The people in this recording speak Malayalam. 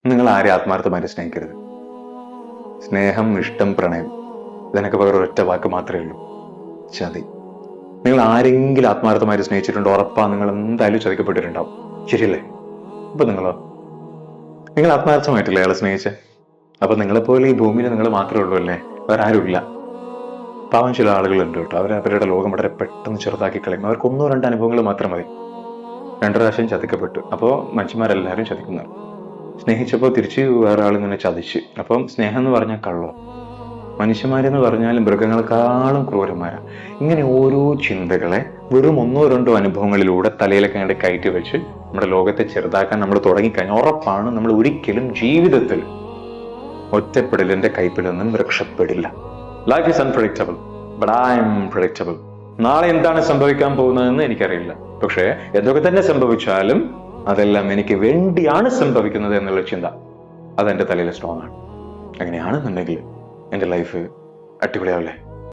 നിങ്ങൾ ആരെ ആത്മാർത്ഥമായിട്ട് സ്നേഹിക്കരുത്. സ്നേഹം, ഇഷ്ടം, പ്രണയം ഇതിനൊക്കെ പകരം ഒരൊറ്റ വാക്ക് മാത്രമേ ഉള്ളൂ: ചതി. നിങ്ങൾ ആരെങ്കിലും ആത്മാർത്ഥമായിട്ട് സ്നേഹിച്ചിട്ടുണ്ടോ? ഉറപ്പാ നിങ്ങൾ എന്തായാലും ചതിക്കപ്പെട്ടിട്ടുണ്ടാവും. ശരിയല്ലേ? അപ്പൊ നിങ്ങൾ ആത്മാർത്ഥമായിട്ടില്ലേ അയാളെ സ്നേഹിച്ചേ? അപ്പൊ നിങ്ങളെപ്പോലെ ഈ ഭൂമിയിൽ നിങ്ങൾ മാത്രമേ ഉള്ളൂ അല്ലേ? വേറെ ആരുമില്ല. പാവം ചില ആളുകളുണ്ട് കേട്ടോ, അവരുടെ ലോകം വളരെ പെട്ടെന്ന് ചെറുതാക്കി കളയും. അവർക്ക് 1-2 അനുഭവങ്ങൾ മാത്രം മതി. 2 പ്രാവശ്യം ചതിക്കപ്പെട്ടു. അപ്പോൾ മനുഷ്യന്മാരെല്ലാവരും ചതിക്കുന്നതാണ്. സ്നേഹിച്ചപ്പോൾ തിരിച്ച് വേറെ ആളിങ്ങനെ ചതിച്ച്. അപ്പം സ്നേഹം എന്ന് പറഞ്ഞാൽ കള്ളോ. മനുഷ്യന്മാരെന്ന് പറഞ്ഞാൽ മൃഗങ്ങളെക്കാളും ക്രൂരന്മാരാ. ഇങ്ങനെ ഓരോ ചിന്തകളെ വെറും 1-2 അനുഭവങ്ങളിലൂടെ തലയിലൊക്കെ കണ്ട് കയറ്റി വെച്ച് നമ്മുടെ ലോകത്തെ ചെറുതാക്കാൻ നമ്മൾ തുടങ്ങിക്കഴിഞ്ഞാൽ ഉറപ്പാണ് നമ്മൾ ഒരിക്കലും ജീവിതത്തിൽ ഒറ്റപ്പെടലിന്റെ കൈപ്പിൽ നിന്നും രക്ഷപ്പെടില്ല. Life is unpredictable, but I am predictable. നാളെ എന്താണ് സംഭവിക്കാൻ പോകുന്നതെന്ന് എനിക്കറിയില്ല. പക്ഷേ എന്തൊക്കെ തന്നെ സംഭവിച്ചാലും അതെല്ലാം എനിക്ക് വേണ്ടിയാണ് സംഭവിക്കുന്നത് എന്നുള്ള ചിന്ത അതെന്റെ തലയിൽ സ്ട്രോങ് ആണ്. അങ്ങനെയാണെന്നുണ്ടെങ്കിൽ എന്റെ ലൈഫ് അടിപൊളിയാവില്ലേ?